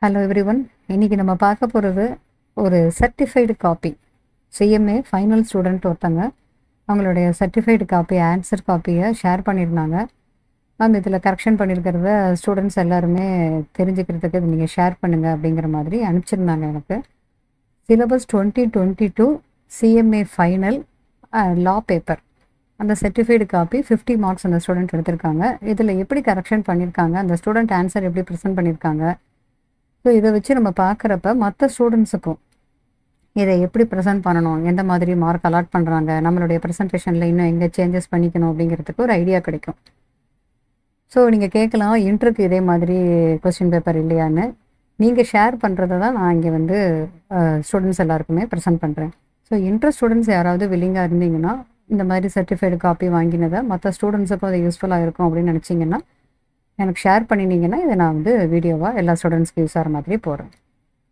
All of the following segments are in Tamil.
Hello everyone. இன்னைக்கு நம்ம பார்க்க போகிறது ஒரு certified copy. CMA final student ஒருத்தங்க அவங்களுடைய சர்டிஃபைடு காப்பி ஆன்சர் காப்பியை ஷேர் பண்ணியிருந்தாங்க. மேம் இதில் கரெக்ஷன் பண்ணியிருக்கிறத ஸ்டூடெண்ட்ஸ் எல்லாருமே தெரிஞ்சுக்கிறதுக்கு இது நீங்கள் ஷேர் பண்ணுங்கள் அப்படிங்கிற மாதிரி அனுப்பிச்சிருந்தாங்க எனக்கு. சிலபஸ் 2022 சிஎம்ஏ ஃபைனல் லா பேப்பர் அந்த சர்டிஃபைடு காப்பி 50 மார்க்ஸ் அந்த ஸ்டூடெண்ட் எடுத்திருக்காங்க. இதில் எப்படி கரெக்ஷன் பண்ணியிருக்காங்க, அந்த ஸ்டூடெண்ட் ஆன்சர் எப்படி ப்ரெசென்ட் பண்ணியிருக்காங்க, ஸோ இதை வச்சு நம்ம பார்க்குறப்ப மற்ற ஸ்டூடெண்ட்ஸுக்கும் இதை எப்படி ப்ரெசென்ட் பண்ணணும், எந்த மாதிரி மார்க் அலாட் பண்ணுறாங்க, நம்மளுடைய ப்ரெசன்டேஷனில் இன்னும் எங்கே சேஞ்சஸ் பண்ணிக்கணும் அப்படிங்கிறதுக்கு ஒரு ஐடியா கிடைக்கும். ஸோ நீங்கள் கேட்கலாம், இன்ட்ருக்கு இதே மாதிரி கொஸ்டின் பேப்பர் இல்லையான்னு. நீங்கள் ஷேர் பண்ணுறதை தான் நான் இங்கே வந்து ஸ்டூடெண்ட்ஸ் எல்லாருக்குமே ப்ரெசென்ட் பண்ணுறேன். ஸோ இன்ட்ரெஸ்ட் ஸ்டூடெண்ட்ஸ் யாராவது வில்லிங்காக இருந்தீங்கன்னா இந்த மாதிரி சர்டிஃபைடு காப்பி வாங்கினதை மற்ற ஸ்டூடெண்ட்ஸுக்கும் அது யூஸ்ஃபுல்லாக இருக்கும் அப்படின்னு நினச்சிங்கன்னா எனக்கு ஷேர் பண்ணினீங்கன்னா இதை நான் வந்து வீடியோவாக எல்லா ஸ்டூடெண்ட்ஸ்க்கு யூஸ் ஆகிற மாதிரி போடுறேன்.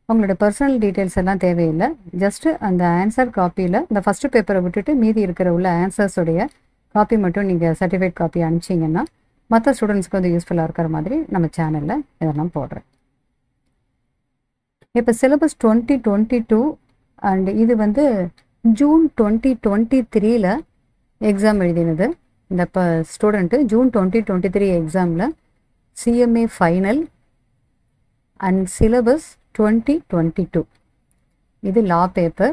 உங்களோட பர்சனல் டீட்டெயில்ஸ் எல்லாம் தேவையில்லை. ஜஸ்ட்டு அந்த ஆன்சர் காப்பியில் இந்த ஃபஸ்ட்டு பேப்பரை விட்டுட்டு மீதி இருக்கிற உள்ள ஆன்சர்ஸுடைய காப்பி மட்டும் நீங்கள் சர்டிஃபைட் காப்பி அனுப்பிச்சிங்கன்னா மற்ற ஸ்டூடெண்ட்ஸ்க்கு வந்து யூஸ்ஃபுல்லாக இருக்கிற மாதிரி நம்ம சேனலில் இதெல்லாம் போடுறேன். இப்போ சிலபஸ் 2022 அண்ட் இது வந்து ஜூன் 2023 எக்ஸாம் எழுதினது. இந்த இப்போ ஸ்டூடெண்ட்டு ஜூன் 2023 எக்ஸாமில் சிஎம்ஏ ஃபைனல் அண்ட் சிலபஸ் 2022 இது லா பேப்பர்.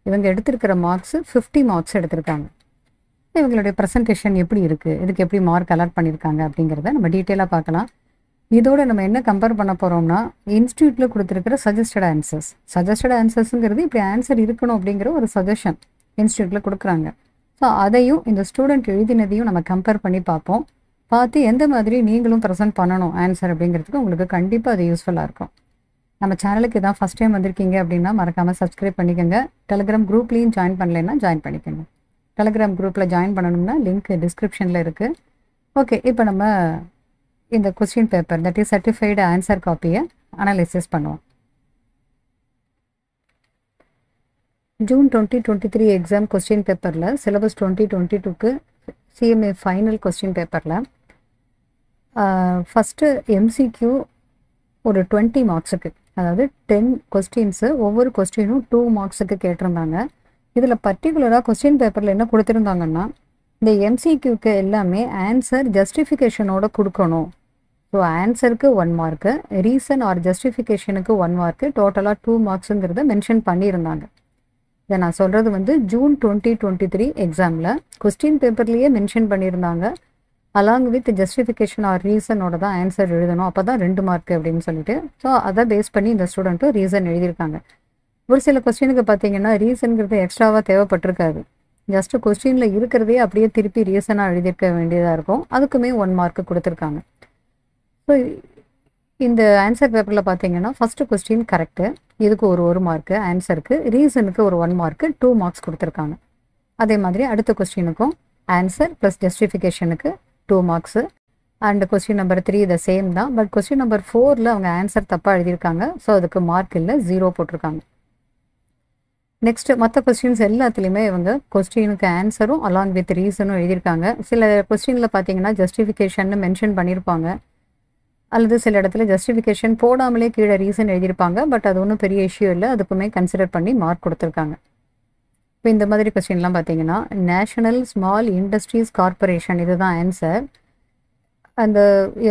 இவங்க எடுத்திருக்கிற மார்க்ஸ் 50 மார்க்ஸ் எடுத்திருக்காங்க. இவங்களுடைய ப்ரெசன்டேஷன் எப்படி இருக்குது, இதுக்கு எப்படி மார்க் அலாட் பண்ணியிருக்காங்க அப்படிங்கிறத நம்ம டீட்டெயிலாக பார்க்கலாம். இதோட நம்ம என்ன கம்பேர் பண்ண போகிறோம்னா இன்ஸ்டியூட்டில் கொடுத்துருக்கிற சஜஸ்டட் ஆன்சர்ஸுங்கிறது இப்படி ஆன்சர் இருக்கணும் அப்படிங்கிற ஒரு சஜஷன் இன்ஸ்டியூட்டில் கொடுக்குறாங்க. ஸோ அதையும் இந்த ஸ்டூடெண்ட் எழுதினதையும் நம்ம கம்பேர் பண்ணி பார்ப்போம். பார்த்து எந்த மாதிரி நீங்களும் ப்ரெசென்ட் பண்ணணும் ஆன்சர் அப்படிங்கிறதுக்கு உங்களுக்கு கண்டிப்பாக அது யூஸ்ஃபுல்லாக இருக்கும். நம்ம சேனலுக்கு இதான் ஃபஸ்ட் டைம் வந்திருக்கீங்க அப்படின்னா மறக்காமல் சப்ஸ்கிரைப் பண்ணிக்கோங்க. டெலிகிராம் குரூப்லேயும் ஜாயின் பண்ணலைன்னா ஜாயின் பண்ணிக்கோங்க. டெலிகிராம் குரூப்பில் ஜாயின் பண்ணணும்னா லிங்க் டிஸ்கிரிப்ஷனில் இருக்குது. ஓகே, இப்போ நம்ம இந்த question paper that is certified answer காப்பியை அனலைசிஸ் பண்ணுவோம். ஜூன் 2023 எக்ஸாம் கொஸ்டின் பேப்பரில் சிலபஸ் 2022க்கு சிஎம்ஏ ஃபைனல் கொஸ்டின் பேப்பரில் ஃபஸ்ட்டு எம்சிக்யூ ஒரு 20 மார்க்ஸுக்கு, அதாவது 10 கொஸ்டின்ஸு, ஒவ்வொரு கொஸ்டினும் 2 மார்க்ஸுக்கு கேட்டிருந்தாங்க. இதில் பர்டிகுலராக கொஸ்டின் பேப்பரில் என்ன கொடுத்துருந்தாங்கன்னா இந்த எம்சிக்யூக்கு எல்லாமே ஆன்சர் ஜஸ்டிஃபிகேஷனோட கொடுக்கணும். ஸோ ஆன்சருக்கு 1 மார்க்கு, ரீசன் ஆர் ஜஸ்டிஃபிகேஷனுக்கு 1 மார்க்கு, டோட்டலாக 2 மார்க்ஸுங்கிறத மென்ஷன் பண்ணியிருந்தாங்க. இதை நான் சொல்கிறது வந்து ஜூன் 2023 எக்ஸாமில் கொஸ்டின் பேப்பர்லேயே மென்ஷன் பண்ணியிருந்தாங்க. அலாங் வித் ஜஸ்டிஃபிகேஷன் ஆர் ரீசனோட தான் ஆன்சர் எழுதணும், அப்போ தான் 2 மார்க்கு அப்படின்னு சொல்லிட்டு. ஸோ அதை பேஸ் பண்ணி இந்த ஸ்டூடெண்ட்டும் ரீசன் எழுதியிருக்காங்க. ஒரு சில கொஸ்டினுக்கு பார்த்தீங்கன்னா ரீசனுங்கிறது எக்ஸ்ட்ராவாக தேவைப்பட்டிருக்காது. ஜஸ்ட்டு கொஸ்டினில் இருக்கிறதே அப்படியே திருப்பி ரீசனாக எழுதியிருக்க வேண்டியதாக இருக்கும். அதுக்குமே 1 மார்க்கு கொடுத்துருக்காங்க. ஸோ இந்த ஆன்சர் பேப்பரில் பார்த்தீங்கன்னா ஃபஸ்ட்டு கொஸ்டின் கரெக்டு, இதுக்கு ஒரு மார்க்கு, ஆன்சருக்கு ரீசனுக்கு ஒரு 1 மார்க்கு, 2 மார்க்ஸ் கொடுத்துருக்காங்க. அதே மாதிரி அடுத்த கொஸ்டினுக்கும் ஆன்சர் ப்ளஸ் ஜஸ்டிஃபிகேஷனுக்கு 2 மார்க்ஸு அண்ட் கொஸ்டின் நம்பர் 3 இதை சேம் தான். பட் கொஸ்டின் நம்பர் 4ல் அவங்க ஆன்சர் தப்பாக எழுதியிருக்காங்க. ஸோ அதுக்கு மார்க் இல்லை, 0 போட்டிருக்காங்க. நெக்ஸ்ட்டு மற்ற கொஸ்டின்ஸ் எல்லாத்துலேயுமே இவங்க கொஸ்டினுக்கு ஆன்சரும் அலாங் வித் ரீசனும் எழுதியிருக்காங்க. சில கொஸ்டினில் பார்த்தீங்கன்னா ஜஸ்டிஃபிகேஷன் மென்ஷன் பண்ணியிருப்பாங்க, அல்லது சில இடத்துல ஜஸ்டிஃபிகேஷன் போடாமலே கீழே ரீசன் எழுதியிருப்பாங்க. பட் அது ஒன்றும் பெரிய இஷ்யூ இல்லை, அதுக்குமே கன்சிடர் பண்ணி மார்க் கொடுத்துருக்காங்க. இப்போ இந்த மாதிரி கொஸ்டின்லாம் பார்த்தீங்கன்னா நேஷனல் ஸ்மால் இண்டஸ்ட்ரீஸ் கார்பரேஷன் இதுதான் ஆன்சர். அந்த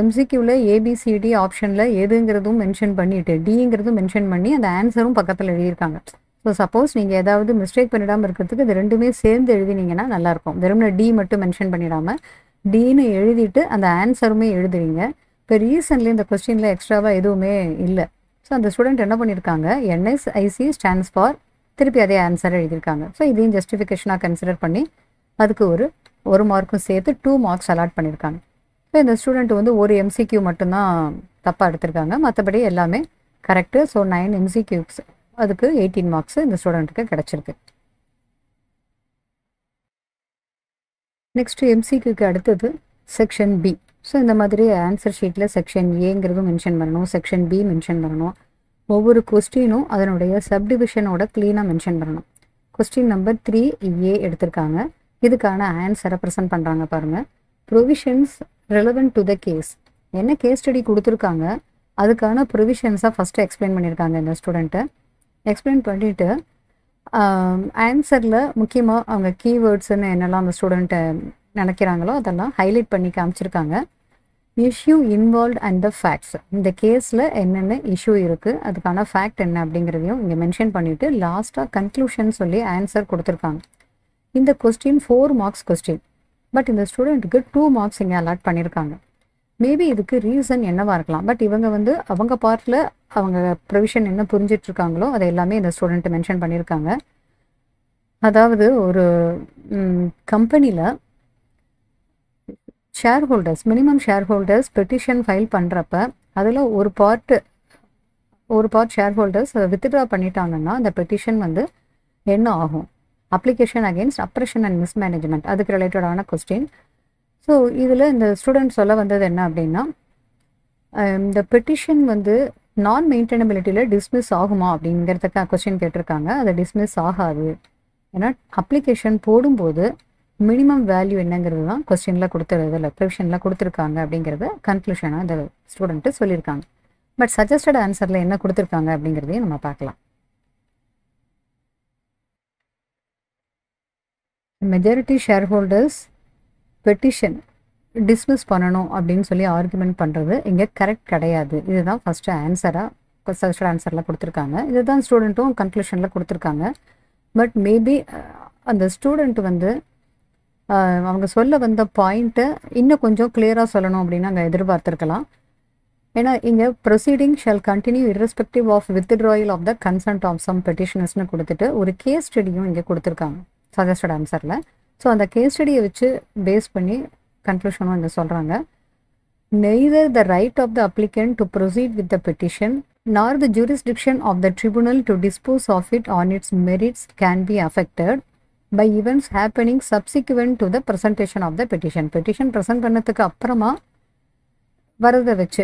எம்சிக்யூவில் ஏபிசிடி ஆப்ஷனில் எதுங்கிறதும் மென்ஷன் பண்ணிவிட்டு டிங்கிறதும் மென்ஷன் பண்ணி அந்த ஆன்சரும் பக்கத்தில் எழுதியிருக்காங்க. ஸோ சப்போஸ் நீங்கள் ஏதாவது மிஸ்டேக் பண்ணிடாமல் இருக்கிறதுக்கு இது ரெண்டுமே சேர்ந்து எழுதினீங்கன்னா நல்லாயிருக்கும். வெறும்னா டி மட்டும் மென்ஷன் பண்ணிடாமல் டின்னு எழுதிட்டு அந்த ஆன்சருமே எழுதுறீங்க. இப்போ ரீசன்ட்லி இந்த கொஸ்டினில் எக்ஸ்ட்ராவாக எதுவுமே இல்லை. ஸோ அந்த ஸ்டூடெண்ட் என்ன பண்ணியிருக்காங்க, என்எஸ்ஐசி ஸ்டாண்ட்ஸ் ஃபார், திருப்பி அதே ஆன்சர் எழுதியிருக்காங்க. ஸோ இதையும் ஜஸ்டிஃபிகேஷனாக கன்சிடர் பண்ணி அதுக்கு ஒரு மார்க்கும் சேர்த்து 2 மார்க்ஸ் அலாட் பண்ணியிருக்காங்க. ஸோ இந்த ஸ்டூடெண்ட் வந்து ஒரு எம்சிக்யூ மட்டும்தான் தப்பாக எடுத்திருக்காங்க, மற்றபடி எல்லாமே கரெக்டு. ஸோ 9 எம்சிக்யூஸ், அதுக்கு 18 மார்க்ஸ் இந்த ஸ்டூடெண்ட்டுக்கு கிடச்சிருக்கு. நெக்ஸ்ட்டு எம்சிக்யூக்கு அடுத்தது செக்ஷன் பி. ஸோ இந்த மாதிரி ஆன்சர் ஷீட்டில் செக்ஷன் ஏங்கிறதும் மென்ஷன் பண்ணணும், செக்ஷன் பி மென்ஷன் பண்ணணும். ஒவ்வொரு கொஸ்டினும் அதனுடைய சப்டிவிஷனோட க்ளீனாக மென்ஷன் பண்ணணும். கொஸ்டின் நம்பர் 3A எடுத்திருக்காங்க. இதுக்கான ஆன்சரை ப்ரெசென்ட் பண்ணுறாங்க பாருங்கள். Provisions relevant to the case, என்ன கேஸ் ஸ்டடி கொடுத்துருக்காங்க அதுக்கான ப்ரொவிஷன்ஸாக ஃபஸ்ட்டு எக்ஸ்பிளைன் பண்ணியிருக்காங்க இந்த ஸ்டூடெண்ட்டு. எக்ஸ்பிளைன் பண்ணிவிட்டு ஆன்சரில் முக்கியமாக அவங்க கீவேர்ட்ஸுன்னு என்னெல்லாம் அந்த ஸ்டூடெண்ட்டை நினைக்கிறாங்களோ அதெல்லாம் ஹைலைட் பண்ணி காமிச்சிருக்காங்க. Issue involve and the facts, இந்த கேஸில் என்னென்ன இஷ்யூ இருக்குது, அதுக்கான ஃபேக்ட் என்ன அப்படிங்கிறதையும் இங்கே மென்ஷன் பண்ணிவிட்டு லாஸ்ட்டாக கன்க்ளூஷன் சொல்லி ஆன்சர் கொடுத்துருக்காங்க. இந்த கொஸ்டின் 4 மார்க்ஸ் கொஸ்டின், பட் இந்த ஸ்டூடெண்ட்டுக்கு 2 மார்க்ஸ் இங்கே அலாட் பண்ணியிருக்காங்க. மேபி இதுக்கு ரீசன் என்னவாக இருக்கலாம், பட் இவங்க வந்து அவங்க பார்ட்டில் அவங்க ப்ரொவிஷன் என்ன புரிஞ்சிட்ருக்காங்களோ அதை எல்லாமே இந்த ஸ்டூடெண்ட்டு மென்ஷன் பண்ணியிருக்காங்க. அதாவது ஒரு கம்பெனியில் share holders, minimum share holders petition file பண்ணுறப்ப அதில் ஒரு பார்ட் ஷேர் ஹோல்டர்ஸ் அதை வித்ட்ரா பண்ணிட்டாங்கன்னா அந்த பெட்டிஷன் வந்து என்ன ஆகும், அப்ளிகேஷன் அகெயின்ஸ்ட் அப்ரேஷன் அண்ட் மிஸ்மேனேஜ்மெண்ட், அதுக்கு ரிலேட்டடான கொஸ்டின். ஸோ இதில் இந்த ஸ்டூடெண்ட் சொல்ல வந்தது என்ன அப்படின்னா, இந்த பெட்டிஷன் வந்து நான் மெயின்டெனபிலிட்டியில் டிஸ்மிஸ் ஆகுமா அப்படிங்கிறதுக்கு கொஸ்டின் கேட்டிருக்காங்க. அது டிஸ்மிஸ் ஆகாது, ஏன்னா அப்ளிகேஷன் போடும்போது மினிமம் வேல்யூ என்னங்கிறது தான் கொஸ்டினில் கொடுத்துருதில்ல, ப்ரொவிஷனில் கொடுத்துருக்காங்க அப்படிங்கிறத கன்க்ளூஷனாக இந்த ஸ்டூடெண்ட்டு சொல்லியிருக்காங்க. பட் சஜஸ்டட் ஆன்சரில் என்ன கொடுத்துருக்காங்க அப்படிங்கிறதையும் நம்ம பார்க்கலாம். Majority share holders petition dismiss பண்ணணும் அப்படின்னு சொல்லி ஆர்குமெண்ட் பண்ணுறது இங்கே கரெக்ட் கிடையாது. இதுதான் ஃபஸ்ட்டு ஆன்சராக சஜஸ்டட் ஆன்சரில் கொடுத்துருக்காங்க. இதுதான் ஸ்டூடெண்ட்டும் கன்க்ளூஷனில் கொடுத்துருக்காங்க. பட் மேபி அந்த ஸ்டூடெண்ட் வந்து அவங்க சொல்ல வந்த பாயிண்ட்டை இன்னும் கொஞ்சம் கிளியராக சொல்லணும் அப்படின்னு அங்கே எதிர்பார்த்துருக்கலாம். ஏன்னா இங்கே proceeding shall continue irrespective of withdrawal of the consent of some பெட்டிஷனர்ஸ்னு கொடுத்துட்டு ஒரு கேஸ் ஸ்டடியும் இங்கே கொடுத்துருக்காங்க சஜஸ்டட் ஆன்சரில். ஸோ அந்த கேஸ் ஸ்டடியை வச்சு பேஸ் பண்ணி கன்க்ளூஷனும் இங்கே சொல்கிறாங்க. Neither the right of the applicant to proceed with the petition nor the jurisdiction of the tribunal to dispose of it on its merits can be affected by events happening subsequent to the presentation of the petition. Petition present பண்ணதுக்கு அப்புறமா வரதை வச்சு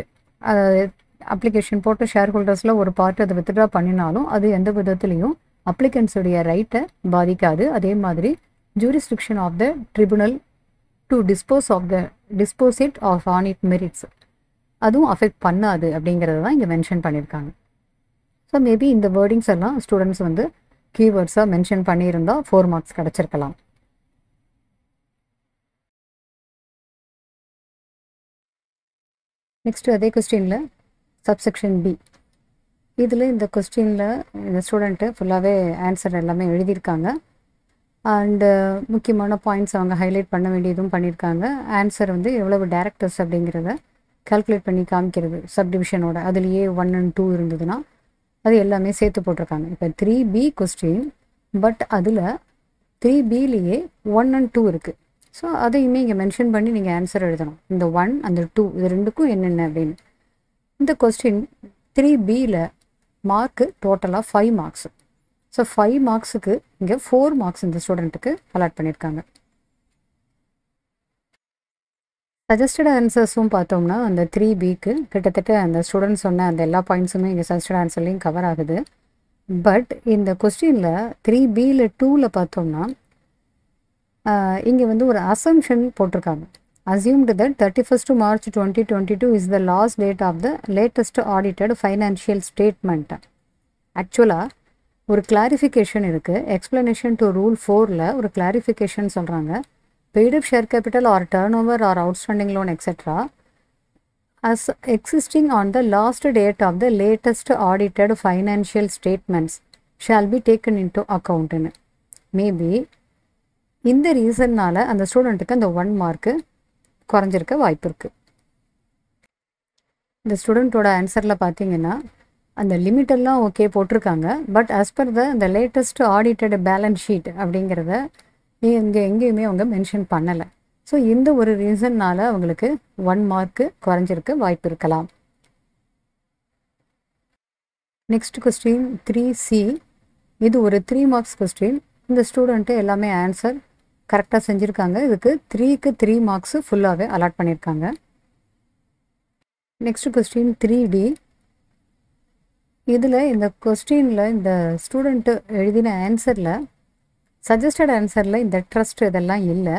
அப்ளிகேஷன் போட்டு ஷேர் ஹோல்டர்ஸில் ஒரு பார்ட் அதை வித்ட்ரா பண்ணினாலும் அது எந்த விதத்துலேயும் அப்ளிகன்ஸுடைய ரைட்டை பாதிக்காது. அதே மாதிரி jurisdiction of the tribunal to dispose it off on it merits அதுவும் அஃபெக்ட் பண்ணாது அப்படிங்கிறது தான் இங்கே மென்ஷன் பண்ணியிருக்காங்க. ஸோ மேபி இந்த வேர்டிங்ஸ் எல்லாம் ஸ்டூடெண்ட்ஸ் வந்து கீவேர்ட்ஸாக மென்ஷன் பண்ணியிருந்தால் 4 மார்க்ஸ் கிடச்சிருக்கலாம். நெக்ஸ்ட்டு அதே கொஸ்டினில் சப்செக்ஷன் பி, இதில் இந்த கொஸ்டினில் இந்த ஸ்டூடெண்ட்டு ஃபுல்லாகவே ஆன்சர் எல்லாமே எழுதியிருக்காங்க. அண்டு முக்கியமான பாயிண்ட்ஸ் அவங்க ஹைலைட் பண்ண வேண்டியதும் பண்ணியிருக்காங்க. ஆன்சர் வந்து எவ்வளவு டேரக்டர்ஸ் அப்படிங்கிறத கால்குலேட் பண்ணி காமிக்கிறது சப்டிவிஷனோட, அதுலேயே 1 and 2 இருந்ததுன்னா அது எல்லாமே சேர்த்து போட்டிருக்காங்க. இப்போ 3B கொஸ்டின், பட் அதில் 3Bலேயே 1 and 2 இருக்குது. ஸோ அதையுமே இங்கே மென்ஷன் பண்ணி நீங்கள் ஆன்சர் எழுதணும். இந்த 1 and 2 இது ரெண்டுக்கும் என்னென்ன அப்படின்னு. இந்த கொஸ்டின் 3Bயில் மார்க்கு டோட்டலாக 5 மார்க்ஸ். ஸோ 5 மார்க்ஸுக்கு இங்கே 4 மார்க்ஸ் இந்த ஸ்டூடெண்ட்டுக்கு அலாட் பண்ணியிருக்காங்க. சஜஸ்டட் ஆன்சர்ஸும் பார்த்தோம்னா அந்த 3Bக்கு கிட்டத்தட்ட அந்த ஸ்டூடெண்ட் சொன்ன அந்த எல்லா பாயிண்ட்ஸுமே இங்கே சஜஸ்டட் ஆன்சர்லேயும் கவர் ஆகுது. பட் இந்த கொஸ்டினில் 3Bயில் 2ல் பார்த்தோம்னா இங்கே வந்து ஒரு அசம்ஷன் போட்டிருக்காங்க. Assumed that 31st March 2022 is the last date of the latest audited financial statement. ஆக்சுவலாக ஒரு கிளாரிஃபிகேஷன் இருக்குது. எக்ஸ்பிளனேஷன் டு ரூல் 4ல் ஒரு கிளாரிஃபிகேஷன் சொல்கிறாங்க. Paid up share capital or turnover or outstanding loan etc. as existing on the last date of the latest audited financial statements shall be taken into account. Maybe இந்த ரீசன்னால அந்த ஸ்டூடெண்ட்டுக்கு அந்த 1 மார்க்கு குறைஞ்சிருக்க வாய்ப்பு இருக்குது. இந்த ஸ்டூடெண்ட்டோட ஆன்சரில் பார்த்தீங்கன்னா அந்த லிமிட்டெல்லாம் ஓகே போட்டிருக்காங்க. But as per the latest audited balance sheet அப்படிங்கிறத இங்கே எங்கேயுமே அவங்க மென்ஷன் பண்ணலை. ஸோ இந்த ஒரு ரீசன்னால் அவங்களுக்கு 1 மார்க்கு குறைஞ்சிருக்க வாய்ப்பு இருக்கலாம். நெக்ஸ்ட் கொஸ்டின் 3C, இது ஒரு 3 மார்க்ஸ் கொஸ்டின். இந்த ஸ்டூடெண்ட்டு எல்லாமே ஆன்சர் கரெக்டாக செஞ்சுருக்காங்க. இதுக்கு 3க்கு 3 மார்க்ஸு ஃபுல்லாகவே அலாட் பண்ணியிருக்காங்க. நெக்ஸ்ட் கொஸ்டின் 3D, இதில் இந்த கொஸ்டினில் இந்த ஸ்டூடெண்ட்டு எழுதின ஆன்சரில் சஜஸ்டட் ஆன்சரில் இந்த ட்ரஸ்ட் இதெல்லாம் இல்லை.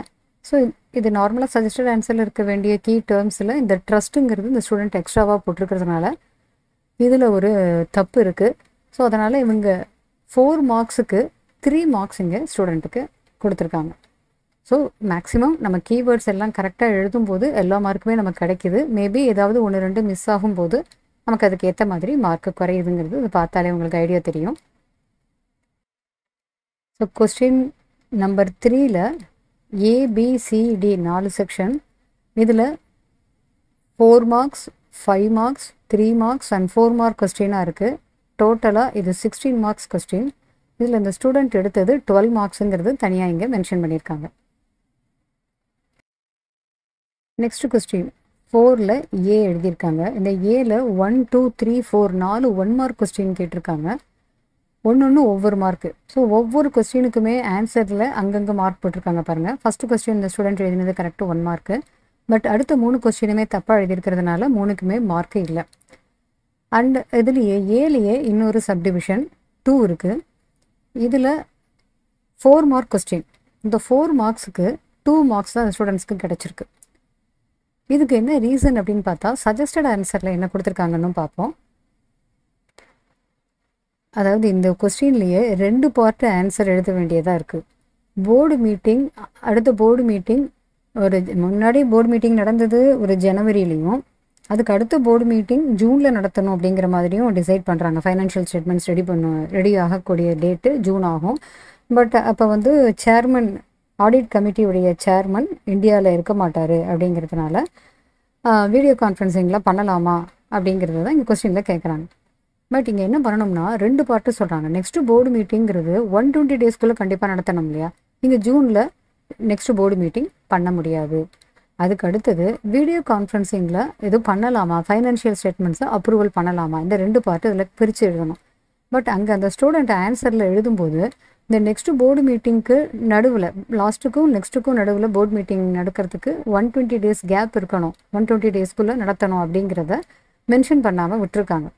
ஸோ இது நார்மலாக சஜஸ்டட் ஆன்சரில் இருக்க வேண்டிய கீ டேர்ம்ஸில் இந்த ட்ரஸ்ட்டுங்கிறது இந்த ஸ்டூடெண்ட் எக்ஸ்ட்ராவாக போட்டிருக்கிறதுனால இதில் ஒரு தப்பு இருக்குது. ஸோ அதனால் இவங்க 4 மார்க்ஸுக்கு 3 மார்க்ஸ் இங்கே ஸ்டூடெண்ட்டுக்கு கொடுத்துருக்காங்க. ஸோ மேக்ஸிமம் நம்ம கீவேர்ட்ஸ் எல்லாம் கரெக்டாக எழுதும்போது எல்லா மார்க்குமே நமக்கு கிடைக்கிது. மேபி ஏதாவது 1-2 மிஸ் ஆகும்போது நமக்கு அதுக்கு ஏற்ற மாதிரி மார்க்கு குறையுதுங்கிறது இது பார்த்தாலே உங்களுக்கு ஐடியா தெரியும். ஸோ கொஸ்டின் நம்பர் 3ல் ABCD 4 செக்ஷன். இதில் 4 marks, 5 marks, 3 marks and 4 mark கொஸ்டினாக இருக்குது. டோட்டலாக இது 16 மார்க்ஸ் கொஸ்டின். இதில் இந்த ஸ்டூடெண்ட் எடுத்தது 12 மார்க்ஸுங்கிறது தனியாக இங்கே மென்ஷன் பண்ணியிருக்காங்க. நெக்ஸ்ட் கொஸ்டின் 4ல் A எழுதியிருக்காங்க. இந்த ஏல 1, 2, 3, 4 4 1 மார்க் கொஸ்டின் கேட்டிருக்காங்க. ஒன்று ஒவ்வொரு மார்க்கு. ஸோ ஒவ்வொரு கொஸ்டினுக்குமே ஆன்சரில் அங்கங்கே மார்க் போட்டிருக்காங்க பாருங்கள். ஃபஸ்ட்டு கொஸ்டின் இந்த ஸ்டூடெண்ட் எழுதினது கரெக்டாக 1 மார்க்கு. பட் அடுத்த 3 கொஸ்டினுமே தப்பாக எழுதியிருக்கிறதுனால 3க்குமே மார்க்கு இல்லை. அண்ட் இதுலேயே ஏலேயே இன்னொரு சப்டிவிஷன் 2 இருக்குது. இதில் 4 மார்க் கொஸ்டின். இந்த 4 மார்க்ஸுக்கு 2 மார்க்ஸ் தான் அந்த ஸ்டூடெண்ட்ஸ்க்கு கிடச்சிருக்கு. இதுக்கு என்ன ரீசன் அப்படின்னு பார்த்தா சஜஸ்டட் ஆன்சரில் என்ன கொடுத்துருக்காங்கன்னு பார்ப்போம். அதாவது இந்த கொஸ்டின்லேயே 2 பார்ட்டு ஆன்சர் எழுத வேண்டியதாக இருக்குது. போர்டு மீட்டிங், அடுத்த போர்டு மீட்டிங் முன்னாடி போர்டு மீட்டிங் நடந்தது ஒரு ஜனவரியிலையும், அதுக்கு அடுத்த போர்டு மீட்டிங் ஜூனில் நடத்தணும் அப்படிங்கிற மாதிரியும் டிசைட் பண்ணுறாங்க. ஃபைனான்ஷியல் ஸ்டேட்மெண்ட்ஸ் ரெடி ஆகக்கூடிய டேட்டு ஜூன் ஆகும். பட் அப்போ சேர்மன், ஆடிட் கமிட்டியுடைய சேர்மன் இந்தியாவில் இருக்க மாட்டார் அப்படிங்கிறதுனால வீடியோ கான்ஃபரன்சிங்கில் பண்ணலாமா அப்படிங்கிறது தான் இங்கே கொஸ்டினில் கேட்குறாங்க. பட் இங்கே என்ன பண்ணணும்னா 2 பார்ட்டு சொல்கிறாங்க. நெக்ஸ்ட்டு போர்டு மீட்டிங்கிறது 120 டேஸ்க்குள்ளே கண்டிப்பாக நடத்தணும் இல்லையா? இங்கே ஜூனில் நெக்ஸ்ட்டு போர்டு மீட்டிங் பண்ண முடியாது. அதுக்கு அடுத்தது வீடியோ கான்ஃபரன்சிங்கில் எதுவும் பண்ணலாமா, ஃபைனான்ஷியல் ஸ்டேட்மெண்ட்ஸை அப்ரூவல் பண்ணலாமா, இந்த 2 பார்ட்டு இதில் பிரித்து எழுதணும். பட் அங்கே அந்த ஸ்டூடெண்ட் ஆன்சரில் எழுதும்போது இந்த நெக்ஸ்ட்டு போர்டு மீட்டிங்க்கு நடுவில், லாஸ்ட்டுக்கும் நெக்ஸ்ட்டுக்கும் நடுவில் போர்டு மீட்டிங் நடக்கிறதுக்கு 120 டேஸ் கேப் இருக்கணும், 120 டேஸ்க்குள்ளே நடத்தணும் அப்படிங்கிறத மென்ஷன் பண்ணாமல் விட்டுருக்காங்க.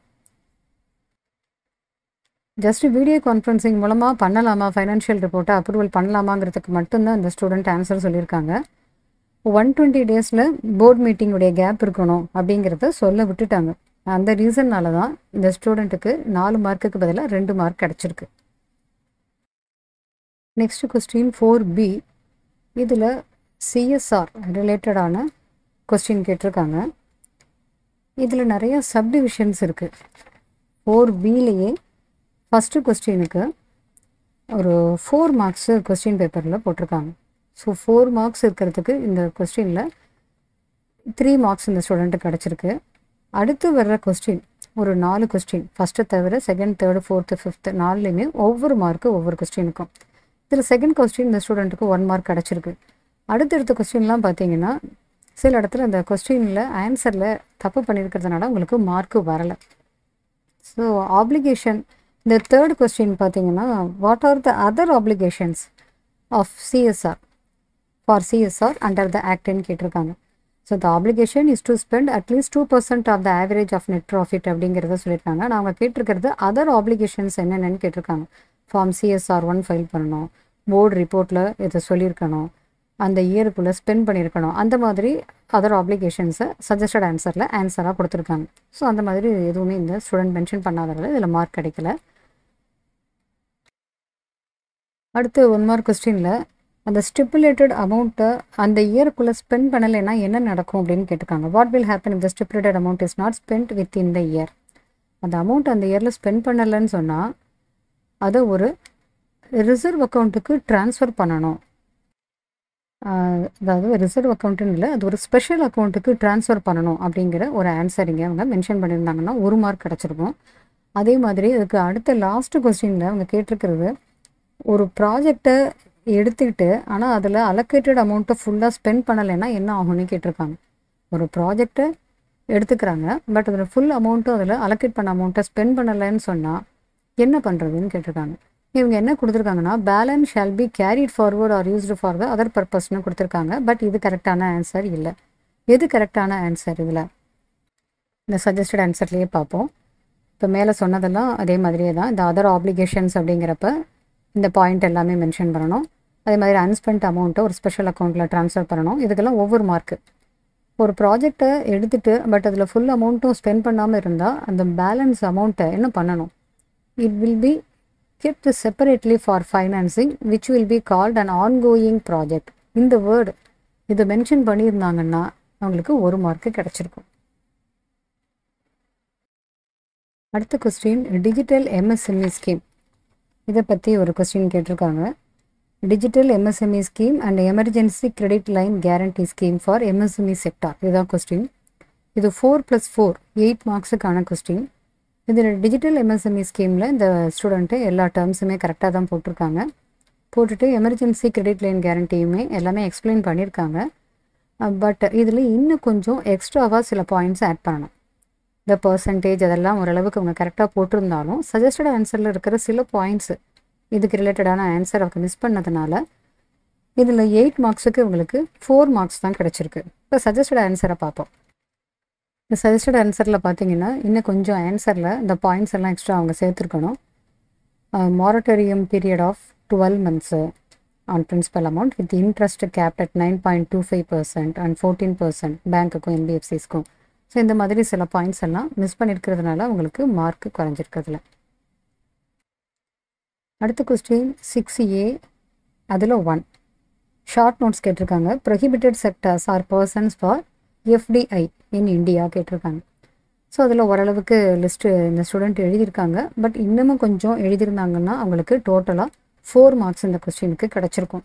ஜஸ்ட்டு வீடியோ கான்ஃபரன்சிங் மூலமாக பண்ணலாமா, ஃபைனான்ஷியல் ரிப்போர்ட்டை அப்ரூவல் பண்ணலாமாங்கிறதுக்கு மட்டும்தான் இந்த ஸ்டூடெண்ட் ஆன்சர் சொல்லியிருக்காங்க. 120 டேஸில் போர்டு மீட்டிங்குடைய கேப் இருக்கணும் அப்படிங்கிறத சொல்ல விட்டுட்டாங்க. அந்த ரீசன்னால தான் இந்த ஸ்டூடெண்ட்டுக்கு 4 மார்க்குக்கு பதிலாக 2 மார்க் கிடச்சிருக்கு. Next question 4B. இதில் CSR ரிலேட்டடான கொஸ்டின் கேட்டிருக்காங்க. இதில் நிறைய சப்டிவிஷன்ஸ் இருக்குது. 4Bலேயே ஃபஸ்ட்டு கொஸ்டினுக்கு ஒரு 4 மார்க்ஸு கொஸ்டின் பேப்பரில் போட்டிருக்காங்க. ஸோ 4 மார்க்ஸ் இருக்கிறதுக்கு இந்த கொஸ்டினில் 3 மார்க்ஸ் இந்த ஸ்டூடெண்ட்டுக்கு கிடச்சிருக்கு. அடுத்து வர்ற கொஸ்டின் ஒரு 4 கொஸ்டின், ஃபஸ்ட்டு தவிர செகண்ட், தேர்டு, ஃபோர்த்து, ஃபிஃப்த்து 4லேயுமே ஒவ்வொரு மார்க்கு ஒவ்வொரு கொஸ்டினுக்கும். இதில் செகண்ட் கொஸ்டின் இந்த ஸ்டூடெண்ட்டுக்கு 1 மார்க் கிடச்சிருக்கு. அடுத்தடுத்த கொஸ்டின்லாம் பார்த்தீங்கன்னா சில இடத்துல அந்த கொஸ்டினில் ஆன்சரில் தப்பு பண்ணியிருக்கிறதுனால உங்களுக்கு மார்க்கு வரலை. ஸோ ஆப்ளிகேஷன், இந்த தேர்ட் கொஸ்டின் பார்த்தீங்கன்னா what are the other applications of CSR for CSR under the ஆக்ட்னு கேட்டிருக்காங்க. So the application is to spend at least 2% of the average of net profit அப்படிங்கிறத சொல்லியிருக்காங்க. நான் அவங்க கேட்டிருக்கிறது அதர் ஆப்ளிகேஷன்ஸ் என்னென்னு கேட்டிருக்காங்க. ஃபார்ம் CSR 1 ஃபைல் பண்ணணும், போர்டு ரிப்போர்ட்டில் இதை சொல்லியிருக்கணும், அந்த இயருக்குள்ளே ஸ்பெண்ட் பண்ணியிருக்கணும், அந்த மாதிரி அதர் ஆப்ளிகேஷன்ஸை சஜஸ்டட் ஆன்சரில் ஆன்சராக கொடுத்துருக்காங்க. ஸோ அந்த மாதிரி எதுவுமே இந்த ஸ்டூடெண்ட் மென்ஷன் பண்ணாததால் இதில் மார்க் கிடைக்கல. அடுத்து 1 மார்க் கொஸ்டினில் அந்த ஸ்டிப்புலேட்டட் அமௌண்ட்டை அந்த இயருக்குள்ளே ஸ்பெண்ட் பண்ணலைன்னா என்ன நடக்கும் அப்படின்னு கேட்டிருக்காங்க. What will happen if the stipulated amount is not spend with in the year. அந்த அமௌண்ட் அந்த இயரில் ஸ்பெண்ட் பண்ணலைன்னு சொன்னால் அதை ஒரு ரிசர்வ் அக்கௌண்ட்டுக்கு ட்ரான்ஸ்ஃபர் பண்ணணும். அதாவது ரிசர்வ் அக்கௌண்ட்டுன்னு இல்லை, அது ஒரு ஸ்பெஷல் அக்கௌண்ட்டுக்கு ட்ரான்ஸ்ஃபர் பண்ணணும் அப்படிங்கிற ஒரு ஆன்சர் இங்கே அவங்க மென்ஷன் பண்ணியிருந்தாங்கன்னா 1 மார்க் கிடச்சிருக்கும். அதே மாதிரி அதுக்கு அடுத்த லாஸ்ட்டு கொஸ்டினில் அவங்க கேட்டிருக்கிறது ஒரு ப்ராஜெக்டை எடுத்துக்கிட்டு ஆனால் அதில் அலோகேட்டட் அமௌண்ட்டை ஃபுல்லாக ஸ்பெண்ட் பண்ணலைன்னா என்ன ஆகும்னு கேட்டிருக்காங்க. ஒரு ப்ராஜெக்டை எடுத்துக்கிறாங்க, பட் அதில் ஃபுல் அமௌண்ட்டும் அதில் அலோகேட் பண்ண அமௌண்ட்டை ஸ்பெண்ட் பண்ணலைன்னு சொன்னால் என்ன பண்ணுறதுன்னு கேட்டிருக்காங்க. இவங்க என்ன கொடுத்துருக்காங்கன்னா balance shall be carried forward or used for the other பர்பஸ்னு கொடுத்துருக்காங்க. பட் இது கரெக்டான ஆன்சர் இல்லை. எது கரெக்டான ஆன்சர் இதில் இந்த சஜஸ்டட் ஆன்சர்லேயே பார்ப்போம். இப்போ மேலே சொன்னதெல்லாம் அதே மாதிரியே தான். இந்த அதர் ஆப்ளிகேஷன்ஸ் அப்படிங்கிறப்ப இந்த பாயிண்ட் எல்லாமே மென்ஷன் பண்ணணும். அதே மாதிரி அன்ஸ்பெண்ட் அமௌண்ட்டை ஒரு ஸ்பெஷல் அக்கௌண்ட்டில் ட்ரான்ஸ்ஃபர் பண்ணணும். இதுக்கெல்லாம் ஒவ்வொரு மார்க்கு. ஒரு ப்ராஜெக்டை எடுத்துகிட்டு பட் அதில் ஃபுல் அமௌண்ட்டும் ஸ்பெண்ட் பண்ணாமல் இருந்தால் அந்த பேலன்ஸ் அமௌண்ட்டை என்ன பண்ணணும்? It will be kept separately for financing which will be called an ongoing project. இந்த வேர்டு இதை மென்ஷன் பண்ணியிருந்தாங்கன்னா அவங்களுக்கு 1 மார்க்கு கிடச்சிருக்கும். அடுத்த கொஸ்டின் டிஜிட்டல் எம்எஸ்எம்இ ஸ்கீம். இதை பற்றி ஒரு கொஸ்டின் கேட்டிருக்காங்க. Digital MSME scheme and emergency credit line guarantee scheme for MSME sector. இதுதான் கொஸ்டின். இது 4+4 8 மார்க்ஸுக்கான கொஸ்டின். இதில் டிஜிட்டல் எம்எஸ்எம்இ ஸ்கீமில் இந்த ஸ்டூடெண்ட்டு எல்லா டேர்ம்ஸுமே கரெக்டாக தான் போட்டிருக்காங்க. போட்டுட்டு எமர்ஜென்சி கிரெடிட் லைன் கேரண்டியுமே எல்லாமே எக்ஸ்பிளைன் பண்ணியிருக்காங்க. பட் இதில் இன்னும் கொஞ்சம் எக்ஸ்ட்ராவாக சில பாயிண்ட்ஸ் ஆட் பண்ணணும். இந்த பர்சன்டேஜ் அதெல்லாம் ஓரளவுக்கு அவங்க கரெக்டாக போட்டிருந்தாலும் சஜஸ்டட் ஆன்சரில் இருக்கிற சில பாயிண்ட்ஸு இதுக்கு ரிலேட்டடான ஆன்சர் அவங்க மிஸ் பண்ணதுனால இதில் 8 மார்க்ஸுக்கு உங்களுக்கு 4 மார்க்ஸ் தான் கிடச்சிருக்கு. இப்போ சஜஸ்டட் ஆன்சரை பார்ப்போம். இந்த சஜஸ்டட் ஆன்சரில் பார்த்தீங்கன்னா இன்னும் கொஞ்சம் ஆன்சரில் இந்த பாயிண்ட்ஸ் எல்லாம் எக்ஸ்ட்ரா அவங்க சேர்த்துருக்கணும். Moratorium period of 12 months on principal amount with interest capped at 9.25% and 14% பேங்க்குக்கும் என்பிஎஃப்சிஸ்க்கும். ஸோ இந்த மாதிரி சில பாயிண்ட்ஸ் எல்லாம் மிஸ் பண்ணியிருக்கிறதுனால உங்களுக்கு மார்க்கு குறைஞ்சிருக்கிறதுல. அடுத்த கொஸ்டின் 6A அதில் 1 ஷார்ட் நோட்ஸ் கேட்டிருக்காங்க. Prohibited sectors or persons for FDI in India கேட்டிருக்காங்க. ஸோ அதில் ஓரளவுக்கு லிஸ்ட்டு இந்த ஸ்டூடெண்ட் எழுதியிருக்காங்க. பட் இன்னமும் கொஞ்சம் எழுதியிருந்தாங்கன்னா அவங்களுக்கு டோட்டலாக 4 மார்க்ஸ் இந்த கொஸ்டினுக்கு கிடச்சிருக்கும்.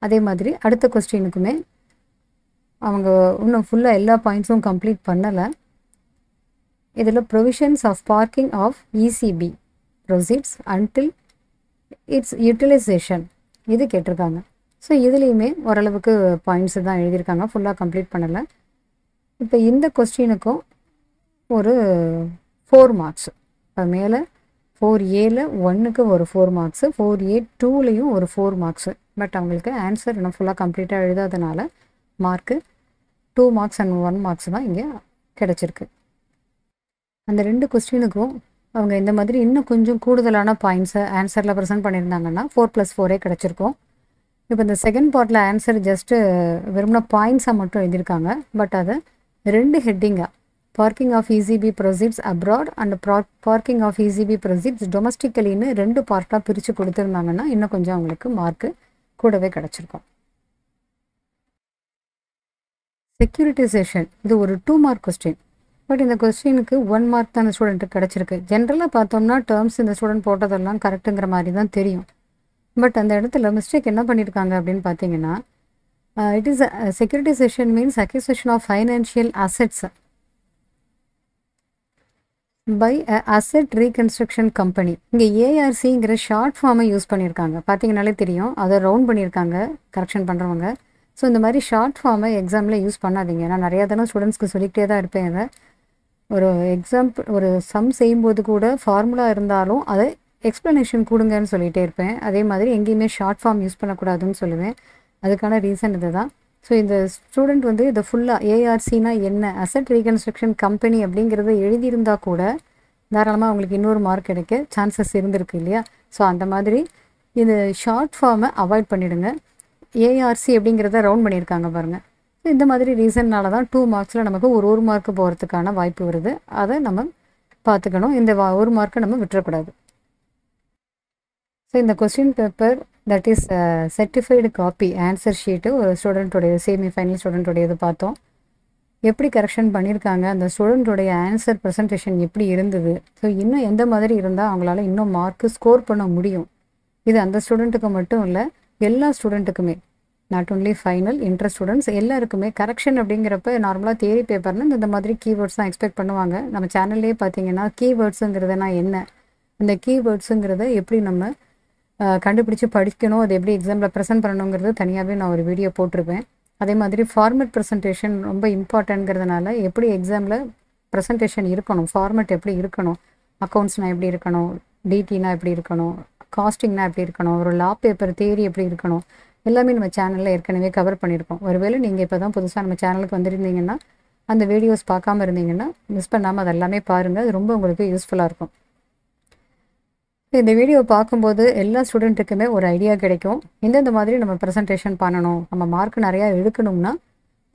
அதே மாதிரி அடுத்த கொஸ்டினுக்குமே அவங்க இன்னும் ஃபுல்லாக எல்லா பாயிண்ட்ஸும் கம்ப்ளீட் பண்ணலை. இதில் provisions of parking of ECB proceeds until its utilisation இது கேட்டிருக்காங்க. ஸோ இதுலேயுமே ஓரளவுக்கு பாயிண்ட்ஸு தான் எழுதியிருக்காங்க, ஃபுல்லாக கம்ப்ளீட் பண்ணலை. இப்போ இந்த கொஸ்டினுக்கும் ஒரு 4 மார்க்ஸ். இப்போ மேலே 4Aல 1க்கு ஒரு 4 மார்க்ஸு, 4A 2லேயும் ஒரு 4 மார்க்ஸு. பட் அவங்களுக்கு ஆன்சர் இன்னும் ஃபுல்லாக கம்ப்ளீட்டாக எழுதாதனால மார்க்கு 2 மார்க்ஸ் அண்ட் 1 மார்க்ஸ் தான் இங்கே கிடச்சிருக்கு. அந்த 2 கொஸ்டினுக்கும் அவங்க இந்த மாதிரி இன்னும் கொஞ்சம் கூடுதலான பாயிண்ட்ஸை ஆன்சரில் ப்ரெசென்ட் பண்ணியிருந்தாங்கன்னா 4+4 கிடச்சிருக்கும். இப்போ இந்த செகண்ட் பார்ட்டில் ஆன்சர் ஜஸ்ட்டு வெறும்னா பாயிண்ட்ஸாக மட்டும் எழுதியிருக்காங்க. பட் அதை 2 ஹெட்டிங்காக parking of ECB proceeds abroad and parking of ECB proceeds டொமஸ்டிக்கலின்னு 2 பார்ட்டாக பிரித்து கொடுத்துருந்தாங்கன்னா இன்னும் கொஞ்சம் அவங்களுக்கு மார்க்கு கூடவே கிடச்சிருக்கும். செக்யூரிட்டிசேஷன் இது ஒரு 2 மார்க் கொஸ்டின். பட் இந்த கொஸ்டினுக்கு 1 மார்க் தான் இந்த ஸ்டூடெண்ட்டுக்கு கிடச்சிருக்கு. ஜென்ரலாக பார்த்தோம்னா டேர்ம்ஸ் இந்த ஸ்டூடெண்ட் போட்டதெல்லாம் கரெக்டுங்கிற மாதிரி தான் தெரியும். பட் அந்த இடத்துல மிஸ்டேக் என்ன பண்ணியிருக்காங்க அப்படின்னு பார்த்தீங்கன்னா it is securitisation means acquisition of financial assets by asset reconstruction company. இங்கே ஏஆர்சிங்கிற ஷார்ட் ஃபார்மை யூஸ் பண்ணியிருக்காங்க. பார்த்தீங்கனாலே தெரியும், அதை ரவுண்ட் பண்ணியிருக்காங்க கரெக்ஷன் பண்ணுறவங்க. ஸோ இந்த மாதிரி ஷார்ட் ஃபார்மை எக்ஸாமில் யூஸ் பண்ணாதீங்க. நான் நிறையா தானே ஸ்டூடெண்ட்ஸ்க்கு சொல்லிக்கிட்டே தான் இருப்பேன். அதை ஒரு எக்ஸாம்பிள் ஒரு சம் செய்யும்போது கூட ஃபார்முலா இருந்தாலும் அதை எக்ஸ்ப்ளனேஷன் கொடுங்கன்னு சொல்லிகிட்டே இருப்பேன். அதே மாதிரி எங்கேயுமே ஷார்ட் ஃபார்ம் யூஸ் பண்ணக்கூடாதுன்னு சொல்லுவேன். அதுக்கான ரீசன் இது தான். ஸோ இந்த ஸ்டூடெண்ட் வந்து இதை ஃபுல்லாக ஏஆர்சினா என்ன, அசெட் ரீகன்ஸ்ட்ரக்ஷன் கம்பெனி அப்படிங்கிறத எழுதியிருந்தால் கூட தாராளமாக அவங்களுக்கு இன்னொரு மார்க் கிடைக்க சான்சஸ் இருந்திருக்கு இல்லையா. ஸோ அந்த மாதிரி இது ஷார்ட் ஃபார்மை அவாய்ட் பண்ணிவிடுங்க. ஏஆர்சி அப்படிங்கிறத ரவுண்ட் பண்ணியிருக்காங்க பாருங்கள். இந்த மாதிரி ரீசன்னால தான் 2 மார்க்ஸில் நமக்கு ஒரு மார்க்கு போகிறதுக்கான வாய்ப்பு வருது. அதை நம்ம பார்த்துக்கணும். இந்த 1 மார்க்கை நம்ம விட்டுறக்கூடாது. ஸோ இந்த question paper that is certified copy answer sheet ஒரு ஸ்டூடெண்ட்டோடைய செமிஃபைனல் ஸ்டூடெண்ட்டோடைய இது பார்த்தோம். எப்படி கரெக்ஷன் பண்ணியிருக்காங்க, அந்த ஸ்டூடெண்ட்டோடைய ஆன்சர் ப்ரெசன்டேஷன் எப்படி இருந்தது, ஸோ இன்னும் எந்த மாதிரி இருந்தால் அவங்களால இன்னும் மார்க்கு ஸ்கோர் பண்ண முடியும். இது அந்த ஸ்டூடெண்ட்டுக்கு மட்டும் இல்லை, எல்லா ஸ்டூடெண்ட்டுக்குமே, not only final interest students எல்லாருக்குமே. கரெக்ஷன் அப்படிங்கிறப்ப நார்மலாக தியரி பேப்பர்னு இந்த மாதிரி கீவேர்ட்ஸ் தான் எக்ஸ்பெக்ட் பண்ணுவாங்க. நம்ம சேனல்லே பார்த்தீங்கன்னா கீவேர்ட்ஸுங்கிறதுனா என்ன, அந்த கீவேர்ட்ஸுங்கிறத எப்படி நம்ம கண்டுபிடிச்சி படிக்கணும், அது எப்படி எக்ஸாமில் ப்ரெசென்ட் பண்ணணுங்கிறது தனியாகவே நான் ஒரு வீடியோ போட்டிருப்பேன். அதே மாதிரி ஃபார்மேட் ப்ரெசன்டேஷன் ரொம்ப இம்பார்ட்டன்ட்ங்கிறதுனால எப்படி எக்ஸாமில் ப்ரெசன்டேஷன் இருக்கணும், ஃபார்மேட் எப்படி இருக்கணும், அக்கௌண்ட்ஸ்னால் எப்படி இருக்கணும், டிடினா எப்படி இருக்கணும், காஸ்டிங்னா எப்படி இருக்கணும், ஒரு லா பேப்பர் தியரி எப்படி இருக்கணும், எல்லாமே நம்ம சேனலில் ஏற்கனவே கவர் பண்ணியிருக்கோம். ஒருவேளை நீங்கள் இப்போ தான் புதுசாக நம்ம சேனலுக்கு வந்துருந்தீங்கன்னா அந்த வீடியோஸ் பார்க்காம இருந்தீங்கன்னா மிஸ் பண்ணாமல் அதெல்லாமே பாருங்கள். அது ரொம்ப உங்களுக்கு யூஸ்ஃபுல்லாக இருக்கும். இந்த வீடியோ பார்க்கும்போது எல்லா ஸ்டூடெண்ட்டுக்குமே ஒரு ஐடியா கிடைக்கும். எந்தெந்த மாதிரி நம்ம ப்ரெசன்டேஷன் பண்ணணும், நம்ம மார்க் நிறையா எடுக்கணும்னா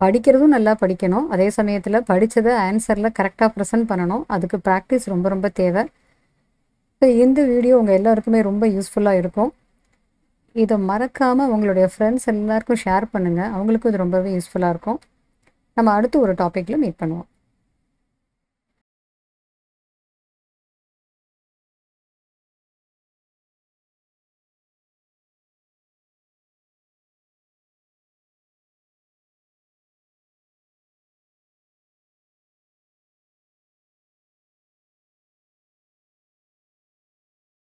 படிக்கிறதும் நல்லா படிக்கணும், அதே சமயத்தில் படித்ததை ஆன்சரில் கரெக்டாக ப்ரெசென்ட் பண்ணணும். அதுக்கு ப்ராக்டிஸ் ரொம்ப ரொம்ப தேவை. ஸோ இந்த வீடியோ உங்கள் எல்லாருக்குமே ரொம்ப யூஸ்ஃபுல்லாக இருக்கும். இதை மறக்காமல் உங்களுடைய ஃப்ரெண்ட்ஸ் எல்லாருக்கும் ஷேர் பண்ணுங்கள், அவங்களுக்கும் இது ரொம்பவே யூஸ்ஃபுல்லாக இருக்கும். நம்ம அடுத்து ஒரு டாப்பிக்கில் மீட் பண்ணுவோம்.